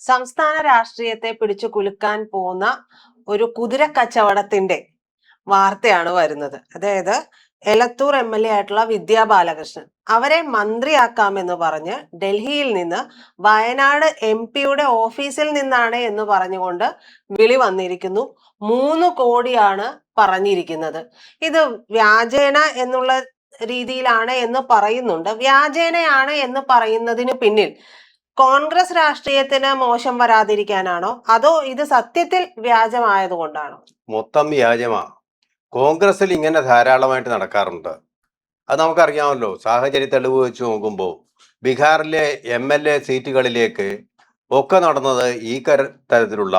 സംസ്ഥാന രാഷ്ട്രീയത്തെ പിടിച്ചു കുലുക്കാൻ പോകുന്ന ഒരു കുതിര കച്ചവടത്തിന്റെ വാർത്തയാണ് വരുന്നത്. അതായത് എലത്തൂർ MLA ആയിട്ടുള്ള വിദ്യാ ബാലകൃഷ്ണൻ അവരെ മന്ത്രിയാക്കാമെന്ന് പറഞ്ഞ് ഡൽഹിയിൽ നിന്ന് വയനാട് MP ഓഫീസിൽ നിന്നാണ് എന്ന് പറഞ്ഞുകൊണ്ട് വിളി വന്നിരിക്കുന്നു. 3 കോടിയാണ് പറഞ്ഞിരിക്കുന്നത്. ഇത് വ്യാജേന എന്നുള്ള രീതിയിലാണ് എന്ന് പറയുന്നുണ്ട്. വ്യാജേനയാണ് എന്ന് പറയുന്നതിന് പിന്നിൽ കോൺഗ്രസ് രാഷ്ട്രീയത്തിന് മോശം വരാതിരിക്കാനാണോ അതോ ഇത് സത്യത്തിൽ വ്യാജമായതുകൊണ്ടാണോ? മൊത്തം വ്യാജമാ. കോൺഗ്രസിൽ ഇങ്ങനെ ധാരാളമായിട്ട് നടക്കാറുണ്ട്. അത് നമുക്കറിയാമല്ലോ. സാഹചര്യ തെളിവ് വെച്ച് നോക്കുമ്പോൾ ബീഹാറിലെ MLA സീറ്റുകളിലേക്ക് ഒക്കെ നടന്നത് ഈ തരത്തിലുള്ള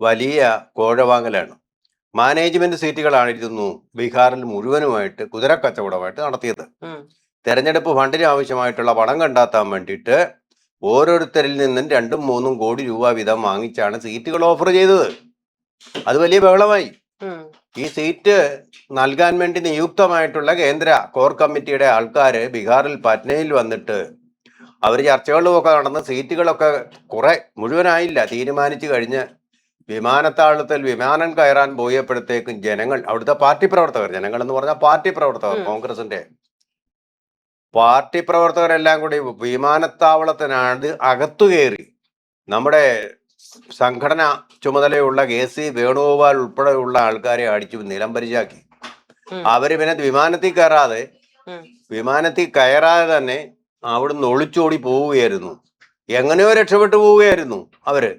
വലിയ കോഴവാങ്ങലാണ്. മാനേജ്മെന്റ് സീറ്റുകളായിരുന്നു ബീഹാറിൽ മുഴുവനുമായിട്ട് കുതിരക്കച്ചവടമായിട്ട് നടത്തിയത്. തെരഞ്ഞെടുപ്പ് ഫണ്ടിന് ആവശ്യമായിട്ടുള്ള പണം കണ്ടെത്താൻ വേണ്ടിയിട്ട് ഓരോരുത്തരിൽ നിന്നും 2-3 കോടി രൂപ വീതം വാങ്ങിച്ചാണ് സീറ്റുകൾ ഓഫർ ചെയ്തത്. അത് വലിയ ബഹളമായി. ഈ സീറ്റ് നൽകാൻ വേണ്ടി നിയുക്തമായിട്ടുള്ള കേന്ദ്ര കോർ കമ്മിറ്റിയുടെ ആൾക്കാര് ബീഹാറിൽ പറ്റ്നയിൽ വന്നിട്ട് അവർ ചർച്ചകളുമൊക്കെ നടന്ന് സീറ്റുകളൊക്കെ കുറെ മുഴുവനായില്ല തീരുമാനിച്ചു കഴിഞ്ഞ് വിമാനത്താവളത്തിൽ വിമാനം കയറാൻ പോയപ്പോഴത്തേക്കും ജനങ്ങൾ, അവിടുത്തെ പാർട്ടി പ്രവർത്തകർ, ജനങ്ങൾ എന്ന് പറഞ്ഞാൽ പാർട്ടി പ്രവർത്തകർ, കോൺഗ്രസിന്റെ പാർട്ടി പ്രവർത്തകരെല്ലാം കൂടി വിമാനത്താവളത്തിനാണ് അകത്തു കയറി നമ്മുടെ സംഘടന ചുമതലയുള്ള KC വേണുഗോപാൽ ഉൾപ്പെടെയുള്ള ആൾക്കാരെ അടിച്ചു നിലംപരിചാക്കി. അവര് പിന്നെ വിമാനത്തിൽ കയറാതെ തന്നെ അവിടുന്ന് ഒളിച്ചോടി പോവുകയായിരുന്നു. എങ്ങനെയോ രക്ഷപ്പെട്ടു പോവുകയായിരുന്നു അവര്.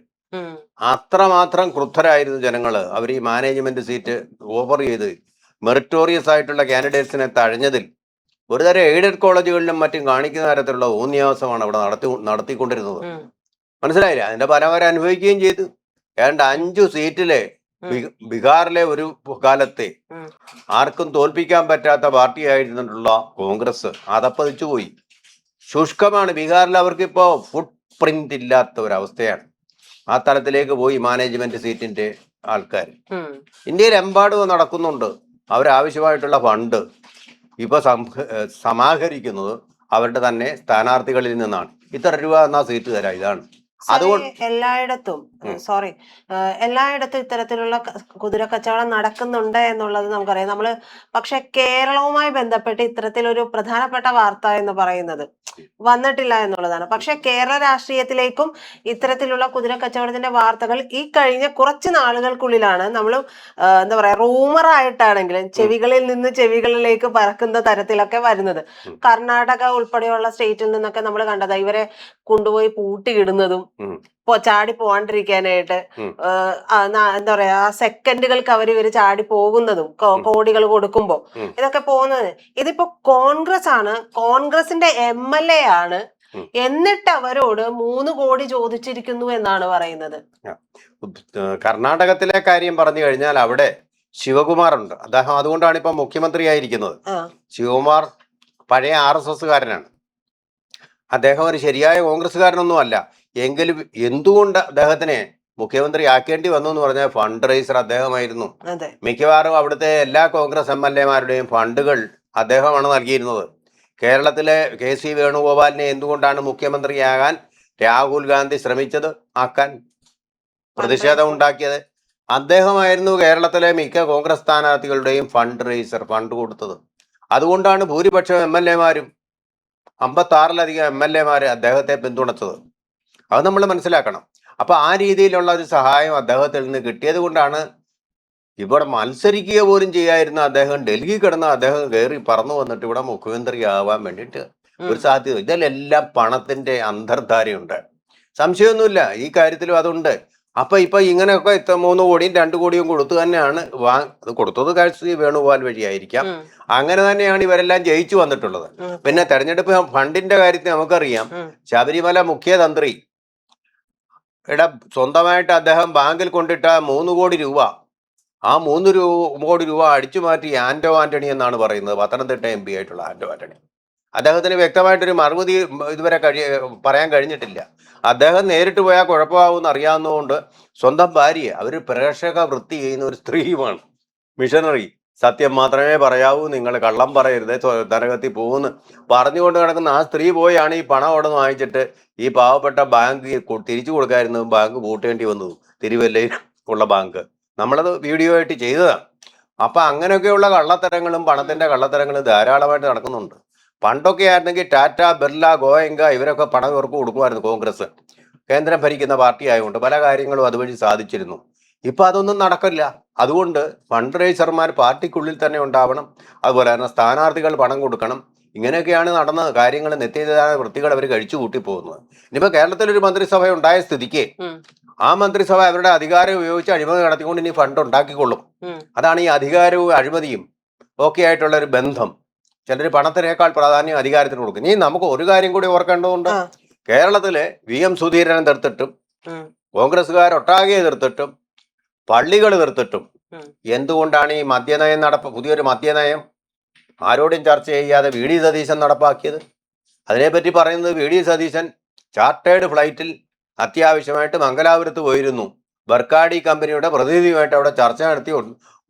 അത്രമാത്രം ക്രുദ്ധരായിരുന്നു ജനങ്ങള്. അവർ ഈ മാനേജ്മെന്റ് സീറ്റ് ഓഫർ ചെയ്ത് മെറിറ്റോറിയസ് ആയിട്ടുള്ള കാൻഡിഡേറ്റ്സിനെ തഴഞ്ഞതിൽ ഒരുതരം എയ്ഡഡ് കോളേജുകളിലും മറ്റും കാണിക്കുന്ന തരത്തിലുള്ള ഊന്യാസമാണ് അവിടെ നടത്തിക്കൊണ്ടിരുന്നത്. മനസ്സിലായില്ല? അതിന്റെ ഫലം അവർ അനുഭവിക്കുകയും ചെയ്തു. ഏതാണ്ട് 5 സീറ്റിലെ ബീഹാറിലെ ഒരു കാലത്തെ ആർക്കും തോൽപ്പിക്കാൻ പറ്റാത്ത പാർട്ടിയായിരുന്നിട്ടുള്ള കോൺഗ്രസ് അതപ്പതിച്ചു പോയി. ശുഷ്കമാണ്. ബീഹാറിൽ അവർക്ക് ഇപ്പോ ഫുട് പ്രിന്റ് ഇല്ലാത്ത ഒരവസ്ഥയാണ്. ആ തലത്തിലേക്ക് പോയി മാനേജ്മെന്റ് സീറ്റിന്റെ ആൾക്കാർ. ഇന്ത്യയിലെമ്പാടും നടക്കുന്നുണ്ട്. അവരാവശ്യമായിട്ടുള്ള ഫണ്ട് ഇപ്പൊ സമാഹരിക്കുന്നത് അവരുടെ തന്നെ സ്ഥാനാർത്ഥികളിൽ നിന്നാണ്. ഇത്ര രൂപ എന്നാ സീറ്റ് തരാം, ഇതാണ്. അതുകൊണ്ട് എല്ലായിടത്തും ഇത്തരത്തിലുള്ള കുതിര കച്ചവടം നടക്കുന്നുണ്ട് എന്നുള്ളത് നമുക്കറിയാം. പക്ഷെ കേരളവുമായി ബന്ധപ്പെട്ട് ഇത്തരത്തിലൊരു പ്രധാനപ്പെട്ട വാർത്ത എന്ന് പറയുന്നത് വന്നിട്ടില്ല എന്നുള്ളതാണ്. പക്ഷെ കേരള രാഷ്ട്രീയത്തിലേക്കും ഇത്തരത്തിലുള്ള കുതിര കച്ചവടത്തിന്റെ വാർത്തകൾ ഈ കഴിഞ്ഞ കുറച്ച് നാളുകൾക്കുള്ളിലാണ് നമ്മൾ എന്താ പറയാ റൂമറായിട്ടാണെങ്കിലും ചെവികളിൽ നിന്ന് ചെവികളിലേക്ക് പറക്കുന്ന തരത്തിലൊക്കെ വരുന്നത്. കർണാടക ഉൾപ്പെടെയുള്ള സ്റ്റേറ്റിൽ നിന്നൊക്കെ നമ്മൾ കണ്ടത് ഇവരെ കൊണ്ടുപോയി പൂട്ടിയിടുന്നതും ചാടി പോവാണ്ടിരിക്കാനായിട്ട് എന്താ പറയാ സെക്കൻഡുകൾക്ക് ഇവര് ചാടി പോകുന്നതും കോടികൾ കൊടുക്കുമ്പോ ഇതൊക്കെ പോകുന്നത്. ഇതിപ്പോ കോൺഗ്രസ് ആണ്, കോൺഗ്രസിന്റെ MLA ആണ്, എന്നിട്ട് അവരോട് 3 കോടി ചോദിച്ചിരിക്കുന്നു എന്നാണ് പറയുന്നത്. കർണാടകത്തിലെ കാര്യം പറഞ്ഞു കഴിഞ്ഞാൽ അവിടെ ശിവകുമാർ ഉണ്ട്. അദ്ദേഹം അതുകൊണ്ടാണ് ഇപ്പൊ മുഖ്യമന്ത്രിയായിരിക്കുന്നത്. ശിവകുമാർ പഴയ RSSകാരനാണ്. അദ്ദേഹം ഒരു ശരിയായ കോൺഗ്രസ്സുകാരനൊന്നും അല്ല. എങ്കിലും എന്തുകൊണ്ട് അദ്ദേഹത്തിനെ മുഖ്യമന്ത്രി ആക്കേണ്ടി വന്നു എന്ന് പറഞ്ഞാൽ ഫണ്ട് റൈസർ അദ്ദേഹമായിരുന്നു. മിക്കവാറും അവിടുത്തെ എല്ലാ കോൺഗ്രസ് MLAമാരുടെയും ഫണ്ടുകൾ അദ്ദേഹമാണ് നൽകിയിരുന്നത്. കേരളത്തിലെ KC വേണുഗോപാലിനെ എന്തുകൊണ്ടാണ് മുഖ്യമന്ത്രിയാകാൻ രാഹുൽ ഗാന്ധി ശ്രമിച്ചത്, ആക്കാൻ പ്രതിഷേധം ഉണ്ടാക്കിയത്? അദ്ദേഹമായിരുന്നു കേരളത്തിലെ മിക്ക കോൺഗ്രസ് സ്ഥാനാർത്ഥികളുടെയും ഫണ്ട് റൈസർ, ഫണ്ട് കൊടുത്തത്. അതുകൊണ്ടാണ് ഭൂരിപക്ഷം MLAമാരും 56-ലധികം MLAമാര് അദ്ദേഹത്തെ പിന്തുണച്ചത്. അത് നമ്മൾ മനസ്സിലാക്കണം. അപ്പൊ ആ രീതിയിലുള്ള ഒരു സഹായം അദ്ദേഹത്തിൽ നിന്ന് കിട്ടിയത് കൊണ്ടാണ് ഇവിടെ മത്സരിക്കുക പോലും ചെയ്യായിരുന്ന അദ്ദേഹം ഡൽഹി കിടന്ന് അദ്ദേഹം കയറി പറന്നു വന്നിട്ട് ഇവിടെ മുഖ്യമന്ത്രിയാവാൻ വേണ്ടിയിട്ട് ഒരു സാധ്യത. ഇതിലെല്ലാം പണത്തിന്റെ അന്തർധാരയുണ്ട്, സംശയമൊന്നുമില്ല. ഈ കാര്യത്തിലും അതുണ്ട്. അപ്പൊ ഇപ്പൊ ഇങ്ങനെയൊക്കെ 3 കോടിയും 2 കോടിയും കൊടുത്തു തന്നെയാണ് കൊടുത്തത്. KC വേണുഗോപാൽ വഴിയായിരിക്കാം. അങ്ങനെ തന്നെയാണ് ഇവരെല്ലാം ജയിച്ചു വന്നിട്ടുള്ളത്. പിന്നെ തെരഞ്ഞെടുപ്പ് ഫണ്ടിന്റെ കാര്യത്തിൽ നമുക്കറിയാം, ശബരിമല മുഖ്യതന്ത്രി സ്വന്തമായിട്ട് അദ്ദേഹം ബാങ്കിൽ കൊണ്ടിട്ട 3 കോടി രൂപ, ആ 3 കോടി രൂപ അടിച്ചു മാറ്റി ആന്റോ ആന്റണി എന്നാണ് പറയുന്നത്, പത്തനംതിട്ട MP ആയിട്ടുള്ള ആന്റോ ആന്റണി. അദ്ദേഹത്തിന് വ്യക്തമായിട്ടൊരു മറുപടി ഇതുവരെ പറയാൻ കഴിഞ്ഞിട്ടില്ല. അദ്ദേഹം നേരിട്ട് പോയാൽ കുഴപ്പമാവുമെന്ന് അറിയാവുന്നതുകൊണ്ട് സ്വന്തം ഭാര്യയെ, അവർ പ്രേക്ഷക വൃത്തി ചെയ്യുന്ന ഒരു സ്ത്രീയുമാണ്, മിഷണറി, സത്യം മാത്രമേ പറയാവൂ, നിങ്ങൾ കള്ളം പറയരുത്, നരകത്തിൽ പോകുന്നു പറഞ്ഞുകൊണ്ട് കിടക്കുന്ന ആ സ്ത്രീ പോയാണ് ഈ പണം അവിടെ നിന്ന് വാങ്ങിച്ചിട്ട് ഈ പാവപ്പെട്ട ബാങ്ക് തിരിച്ചു കൊടുക്കാതിരുന്നത് ബാങ്ക് പൂട്ടേണ്ടി വന്നു. തിരുവല്ലയിൽ ഉള്ള ബാങ്ക് നമ്മളത് വീഡിയോ ആയിട്ട് ചെയ്തതാണ്. അപ്പൊ അങ്ങനെയൊക്കെയുള്ള കള്ളത്തരങ്ങളും പണത്തിന്റെ കള്ളത്തരങ്ങളും ധാരാളമായിട്ട് നടക്കുന്നുണ്ട്. പണ്ടൊക്കെ ആയിരുന്നെങ്കിൽ ടാറ്റ, ബിർല, ഗോയങ്ക ഇവരൊക്കെ പണം ഇവർക്ക് കൊടുക്കുമായിരുന്നു. കോൺഗ്രസ് കേന്ദ്രം ഭരിക്കുന്ന പാർട്ടി ആയതുകൊണ്ട് പല കാര്യങ്ങളും അതുവഴി സാധിച്ചിരുന്നു. ഇപ്പൊ അതൊന്നും നടക്കില്ല. അതുകൊണ്ട് ഫണ്ട് റേസർമാർ പാർട്ടിക്കുള്ളിൽ തന്നെ ഉണ്ടാവണം. അതുപോലെ തന്നെ സ്ഥാനാർത്ഥികൾ പണം കൊടുക്കണം. ഇങ്ങനെയൊക്കെയാണ് നടന്ന കാര്യങ്ങൾ, നിത്യതായ വൃത്തികൾ അവർ കഴിച്ചു കൂട്ടി പോകുന്നത്. ഇനിയിപ്പോ കേരളത്തിലൊരു മന്ത്രിസഭ ഉണ്ടായ സ്ഥിതിക്ക് ആ മന്ത്രിസഭ അവരുടെ അധികാരം ഉപയോഗിച്ച് അഴിമതി നടത്തിക്കൊണ്ട് ഇനി ഫണ്ട് ഉണ്ടാക്കിക്കൊള്ളും. അതാണ് ഈ അധികാരവും അഴിമതിയും ഒക്കെ ആയിട്ടുള്ള ഒരു ബന്ധം. ചിലർ പണത്തിനേക്കാൾ പ്രാധാന്യം അധികാരത്തിന് കൊടുക്കും. ഇനി നമുക്ക് ഒരു കാര്യം കൂടി ഓർക്കേണ്ടതുണ്ട്. കേരളത്തിലെ VM സുധീരനെ എതിർത്തിട്ടും കോൺഗ്രസ്സുകാരൊട്ടാകെ എതിർത്തിട്ടും പള്ളികൾ എതിർത്തിട്ടും എന്തുകൊണ്ടാണ് ഈ മദ്യനയം പുതിയൊരു മദ്യനയം ആരോടും ചർച്ച ചെയ്യാതെ VD സതീശൻ നടപ്പാക്കിയത്? അതിനെപ്പറ്റി പറയുന്നത് VD സതീശൻ ചാർട്ടേഡ് ഫ്ലൈറ്റിൽ അത്യാവശ്യമായിട്ട് മംഗലാപുരത്ത് പോയിരുന്നു. ബർക്കാഡി കമ്പനിയുടെ പ്രതിനിധിയുമായിട്ട് അവിടെ ചർച്ച നടത്തി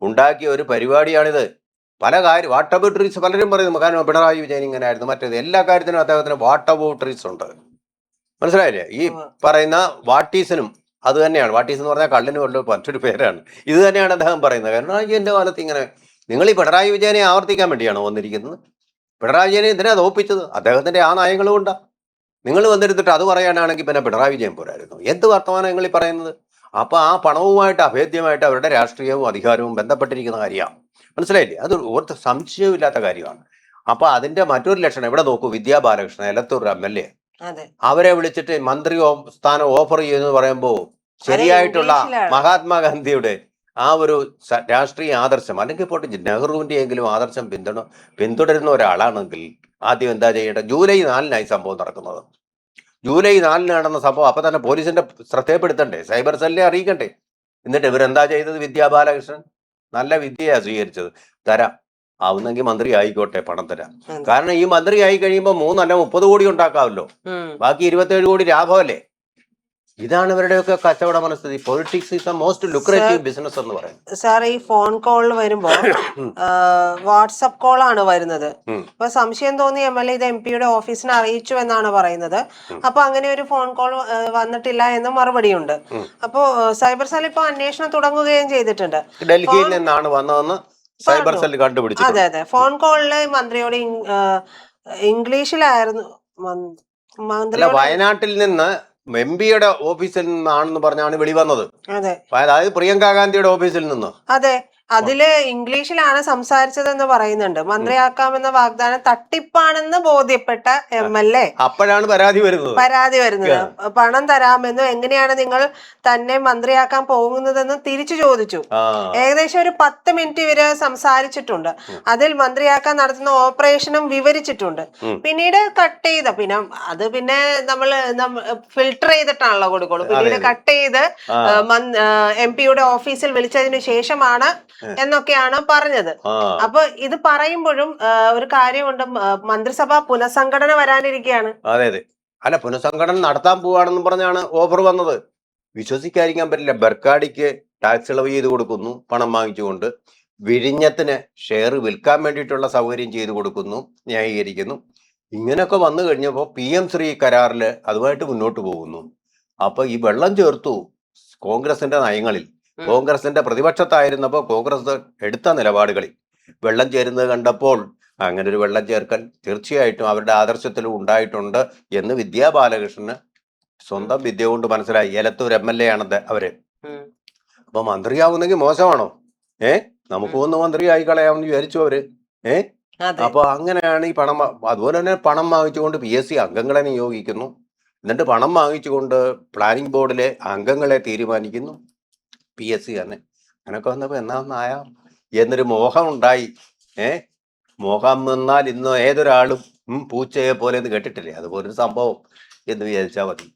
ഉണ്ടാക്കിയ ഒരു പരിപാടിയാണിത്. പല കാര്യം വാട്ട് അബൌട്ട് ട്രീസ് പലരും പറയുന്നു. കാരണം പിണറായി വിജയൻ ഇങ്ങനെ ആയിരുന്നു, മറ്റേത് എല്ലാ കാര്യത്തിനും അദ്ദേഹത്തിന് വാട്ട് അബൌട്ട് ട്രീസ് ഉണ്ട്. മനസ്സിലായില്ലേ? ഈ പറയുന്ന വാട്ടീസിനും അത് തന്നെയാണ്. വാട്ടീസ് എന്ന് പറഞ്ഞാൽ കള്ളിന് കൊണ്ട് മറ്റൊരു പേരാണ്. ഇത് തന്നെയാണ് അദ്ദേഹം പറയുന്നത്. പിണറായി വിജയന്റെ കാലത്ത് ഇങ്ങനെ നിങ്ങൾ ഈ പിണറായി വിജയനെ ആവർത്തിക്കാൻ വേണ്ടിയാണോ വന്നിരിക്കുന്നത്? പിണറായി വിജയനെ എന്തിനാ തോപ്പിച്ചത്? അദ്ദേഹത്തിന്റെ ആ നയങ്ങളും ഉണ്ടാ. നിങ്ങൾ വന്നിരുന്നിട്ട് അത് പറയാനാണെങ്കിൽ പിന്നെ പിണറായി വിജയൻ പോരായിരുന്നു. എന്ത് വർത്തമാനം നിങ്ങൾ ഈ പറയുന്നത്? അപ്പൊ ആ പണവുമായിട്ട് അഭേദ്യമായിട്ട് അവരുടെ രാഷ്ട്രീയവും അധികാരവും ബന്ധപ്പെട്ടിരിക്കുന്ന കാര്യമാണ്. മനസ്സിലായില്ലേ? അത് ഓർത്ത് സംശയമില്ലാത്ത കാര്യമാണ്. അപ്പൊ അതിന്റെ മറ്റൊരു ലക്ഷണം ഇവിടെ നോക്കൂ. വിദ്യാ ബാലകൃഷ്ണൻ, എലത്തൂർ MLA, അവരെ വിളിച്ചിട്ട് മന്ത്രി സ്ഥാനം ഓഫർ ചെയ്യുമെന്ന് പറയുമ്പോൾ ശരിയായിട്ടുള്ള മഹാത്മാഗാന്ധിയുടെ ആ ഒരു രാഷ്ട്രീയ ആദർശം, അല്ലെങ്കിൽ പോട്ടെ നെഹ്റുവിന്റെ എങ്കിലും ആദർശം പിന്തുടരുന്ന ഒരാളാണെങ്കിൽ ആദ്യം എന്താ ചെയ്യേണ്ടത്? ജൂലൈ 4-നായി സംഭവം നടക്കുന്നത്. ജൂലൈ 4 നടന്ന സംഭവം അപ്പൊ തന്നെ പോലീസിന്റെ ശ്രദ്ധയപ്പെടുത്തണ്ടേ? സൈബർ സെല്ലിനെ അറിയിക്കണ്ടേ? എന്നിട്ട് ഇവരെന്താ ചെയ്തത്? വിദ്യാ ബാലകൃഷ്ണൻ നല്ല വിദ്യയാ സ്വീകരിച്ചത്. തരാം, ആവുന്നെങ്കിൽ മന്ത്രി ആയിക്കോട്ടെ, പണം തരാം. കാരണം ഈ മന്ത്രി ആയി കഴിയുമ്പോൾ 3 അല്ല 30 കോടി ഉണ്ടാക്കാമല്ലോ. ബാക്കി 27 കോടി ലാഭമല്ലേ? ഇതാണ് ഇവരുടെയൊക്കെ കച്ചവട മനസ്ഥിതി. Politics is the most lucrative business എന്ന് പറയുന്നത്. സാർ, ഈ ഫോൺ കോളിൽ വരുമ്പോ വാട്സപ്പ് കോൾ ആണ് വരുന്നത്. അപ്പൊ സംശയം തോന്നി MLA ഇത് MP-യുടെ ഓഫീസിനെ അറിയിച്ചു എന്നാണ് പറയുന്നത്. അപ്പൊ അങ്ങനെ ഒരു ഫോൺ കോൾ വന്നിട്ടില്ല എന്ന് മറുപടിയുണ്ട്. അപ്പോ സൈബർ സെൽ ഇപ്പൊ അന്വേഷണം തുടങ്ങുകയും ചെയ്തിട്ടുണ്ട്. ഡൽഹിയിൽ നിന്നാണ് വന്നതെന്ന് സൈബർ സെൽ കണ്ടുപിടിച്ചു. അതെ അതെ. ഫോൺ കോളില് മന്ത്രിയോട് ഇംഗ്ലീഷിലായിരുന്നു. വയനാട്ടിൽ നിന്ന് MP-യുടെ ഓഫീസിൽ നിന്നാണെന്ന് പറഞ്ഞാണ് വെളി വന്നത്. അതായത് പ്രിയങ്ക ഗാന്ധിയുടെ ഓഫീസിൽ നിന്ന്. അതെ, അതില് ഇംഗ്ലീഷിലാണ് സംസാരിച്ചതെന്ന് പറയുന്നുണ്ട്. മന്ത്രിയാക്കാമെന്ന വാഗ്ദാനം തട്ടിപ്പാണെന്ന് ബോധ്യപ്പെട്ട MLA അപ്പോഴാണ് പരാതി വരുന്നത്. പണം തരാമെന്നും എങ്ങനെയാണ് നിങ്ങൾ തന്നെ മന്ത്രിയാക്കാൻ പോകുന്നതെന്ന് തിരിച്ചു ചോദിച്ചു. ഏകദേശം ഒരു 10 മിനിറ്റ് ഇവര് സംസാരിച്ചിട്ടുണ്ട്. അതിൽ മന്ത്രിയാക്കാൻ നടത്തുന്ന ഓപ്പറേഷനും വിവരിച്ചിട്ടുണ്ട്. പിന്നീട് കട്ട് ചെയ്ത പിന്നെ നമ്മൾ ഫിൽട്ടർ ചെയ്തിട്ടാണല്ലോ കൊടുക്കുള്ളൂ. പിന്നീട് കട്ട് ചെയ്ത് MP-യുടെ ഓഫീസിൽ വിളിച്ചതിന് ശേഷമാണ് എന്നൊക്കെയാണ് പറഞ്ഞത്. അപ്പൊ ഇത് പറയുമ്പോഴും ഒരു കാര്യമുണ്ട്, മന്ത്രിസഭ പുനഃസംഘടന വരാനിരിക്കുകയാണ്. അതെ അതെ. അല്ല, പുനഃസംഘടന നടത്താൻ പോവാണെന്ന് പറഞ്ഞാണ് ഓഫർ വന്നത്. വിശ്വസിക്കാതിരിക്കാൻ പറ്റില്ല. ബർക്കാഡിക്ക് ടാക്സ് ഇളവ് ചെയ്ത് കൊടുക്കുന്നു പണം വാങ്ങിച്ചുകൊണ്ട്. വിഴിഞ്ഞത്തിന് ഷെയർ വിൽക്കാൻ വേണ്ടിയിട്ടുള്ള സൗകര്യം ചെയ്തു കൊടുക്കുന്നു, ന്യായീകരിക്കുന്നു. ഇങ്ങനെയൊക്കെ വന്നു കഴിഞ്ഞപ്പോൾ PM ശ്രീ കരാറിൽ അതുമായിട്ട് മുന്നോട്ട് പോകുന്നു. അപ്പൊ ഈ വെള്ളം ചേർത്തു കോൺഗ്രസിന്റെ നയങ്ങളിൽ. കോൺഗ്രസിന്റെ പ്രതിപക്ഷത്തായിരുന്നപ്പോൾ കോൺഗ്രസ് എടുത്ത നിലപാടുകളിൽ വെള്ളം ചേരുന്നത് കണ്ടപ്പോൾ അങ്ങനെ ഒരു വെള്ളം ചേർക്കൽ തീർച്ചയായിട്ടും അവരുടെ ആദർശത്തിലും ഉണ്ടായിട്ടുണ്ട് എന്ന് വിദ്യാ ബാലകൃഷ്ണന് സ്വന്തം വിദ്യ കൊണ്ട് മനസ്സിലായി. എലത്തൂർ MLA ആണത് അവര്. അപ്പൊ മന്ത്രിയാവുന്നെങ്കിൽ മോശമാണോ? നമുക്ക് ഒന്ന് മന്ത്രി ആയി കളയാമെന്ന് വിചാരിച്ചു അവര്. അപ്പൊ അങ്ങനെയാണ് ഈ പണം. അതുപോലെ തന്നെ പണം വാങ്ങിച്ചുകൊണ്ട് PSC അംഗങ്ങളെ നിയോഗിക്കുന്നു. എന്നിട്ട് പണം വാങ്ങിച്ചുകൊണ്ട് പ്ലാനിംഗ് ബോർഡിലെ അംഗങ്ങളെ തീരുമാനിക്കുന്നു. PSC തന്നെ. അങ്ങനൊക്കെ വന്നപ്പോ എന്നാ എന്നൊരു മോഹം ഉണ്ടായി. മോഹം വന്നാൽ ഇന്ന് ഏതൊരാളും പൂച്ചയെ പോലെ എന്ന് കേട്ടിട്ടില്ലേ? അതുപോലൊരു സംഭവം എന്ന് വിചാരിച്ചാൽ മതി.